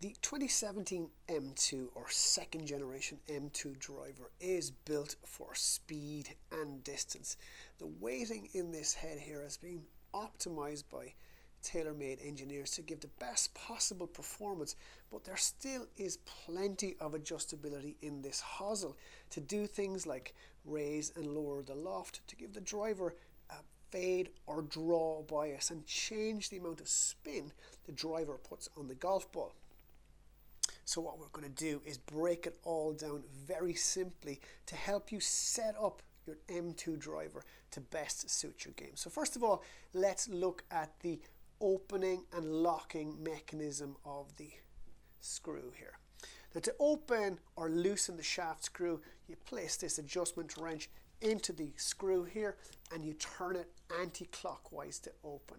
The 2017 M2 or second generation M2 driver is built for speed and distance. The weighting in this head here has been optimized by Taylormade engineers to give the best possible performance, but there still is plenty of adjustability in this hosel to do things like raise and lower the loft, to give the driver a fade or draw bias and change the amount of spin the driver puts on the golf ball. So what we're going to do is break it all down very simply to help you set up your M2 driver to best suit your game. So first of all, let's look at the opening and locking mechanism of the screw here. Now, to open or loosen the shaft screw, you place this adjustment wrench into the screw here and you turn it anti-clockwise to open.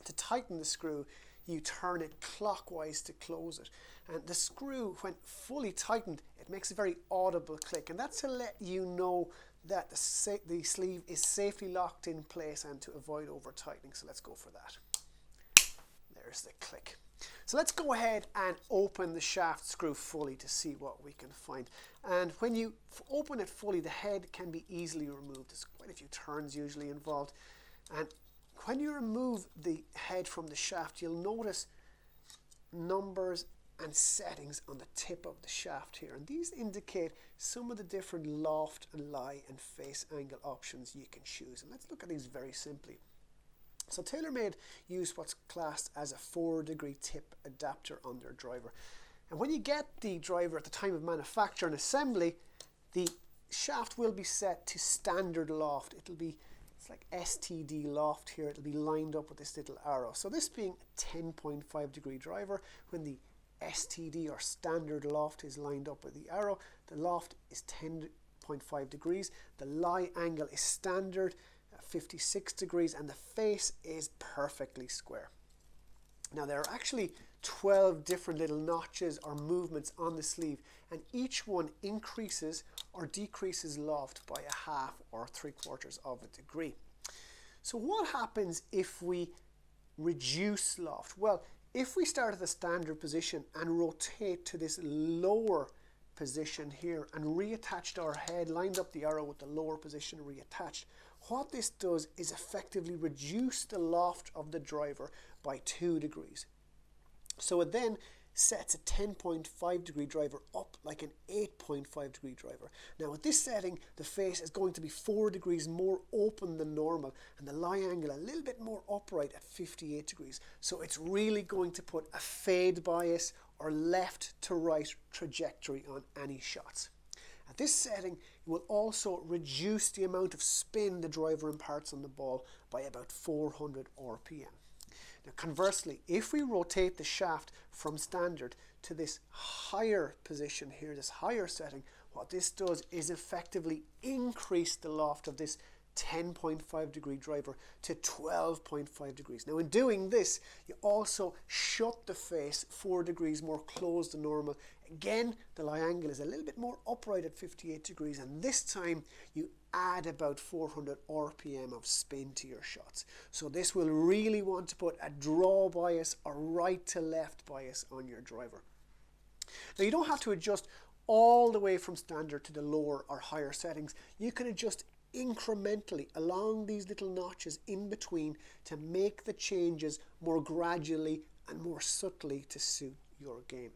To tighten the screw, you turn it clockwise to close it. And the screw, when fully tightened, it makes a very audible click, and that's to let you know that the sleeve is safely locked in place and to avoid over tightening. So let's go for that. There's the click. So let's go ahead and open the shaft screw fully to see what we can find. And when you open it fully, the head can be easily removed. There's quite a few turns usually involved. And when you remove the head from the shaft, you'll notice numbers and settings on the tip of the shaft here. And these indicate some of the different loft and lie and face angle options you can choose. And let's look at these very simply. So Taylormade used what's classed as a 4-degree tip adapter on their driver. And when you get the driver at the time of manufacture and assembly, the shaft will be set to standard loft. It's like STD loft here. It'll be lined up with this little arrow. So this being a 10.5 degree driver, when the STD or standard loft is lined up with the arrow, the loft is 10.5 degrees. The lie angle is standard, 56 degrees, and the face is perfectly square. Now, there are actually 12 different little notches or movements on the sleeve, and each one increases or decreases loft by a half or 3/4 of a degree. So what happens if we reduce loft? Well, if we start at the standard position and rotate to this lower position here and reattached our head, lined up the arrow with the lower position reattached, what this does is effectively reduce the loft of the driver by 2 degrees. So it then sets a 10.5 degree driver up like an 8.5 degree driver. Now at this setting, the face is going to be 4 degrees more open than normal, and the lie angle a little bit more upright at 58 degrees. So it's really going to put a fade bias or left to right trajectory on any shots. At this setting, it will also reduce the amount of spin the driver imparts on the ball by about 400 RPM. Now conversely, if we rotate the shaft from standard to this higher position here, this higher setting, what this does is effectively increase the loft of this 10.5 degree driver to 12.5 degrees. Now in doing this, you also shut the face 4 degrees more closed than normal. Again, the lie angle is a little bit more upright at 58 degrees, and this time you add about 400 RPM of spin to your shots. So this will really want to put a draw bias or right to left bias on your driver. Now you don't have to adjust all the way from standard to the lower or higher settings. You can adjust incrementally along these little notches in between to make the changes more gradually and more subtly to suit your game.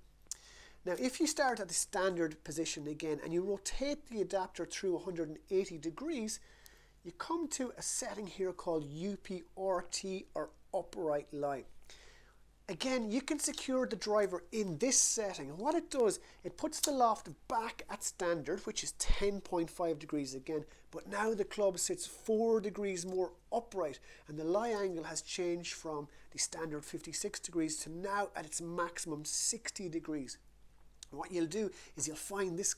Now if you start at the standard position again and you rotate the adapter through 180 degrees, you come to a setting here called UPRT or upright lie. Again, you can secure the driver in this setting, and what it does, it puts the loft back at standard, which is 10.5 degrees again, but now the club sits 4 degrees more upright, and the lie angle has changed from the standard 56 degrees to now at its maximum 60 degrees. What you'll do is you'll find this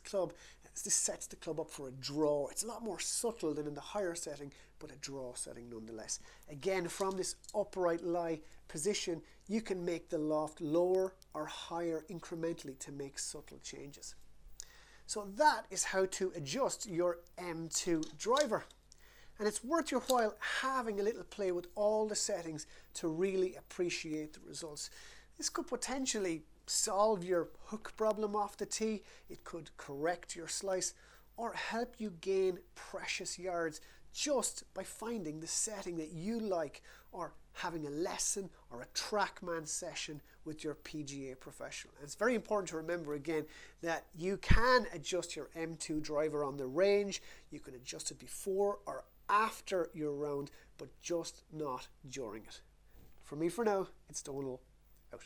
sets the club up for a draw. It's a lot more subtle than in the higher setting, but a draw setting nonetheless. Again, from this upright lie position, you can make the loft lower or higher incrementally to make subtle changes. So that is how to adjust your M2 driver. And it's worth your while having a little play with all the settings to really appreciate the results. This could potentially solve your hook problem off the tee, it could correct your slice, or help you gain precious yards just by finding the setting that you like, or having a lesson or a TrackMan session with your PGA professional. And it's very important to remember again that you can adjust your M2 driver on the range. You can adjust it before or after your round, but just not during it. For me for now, it's Donal out.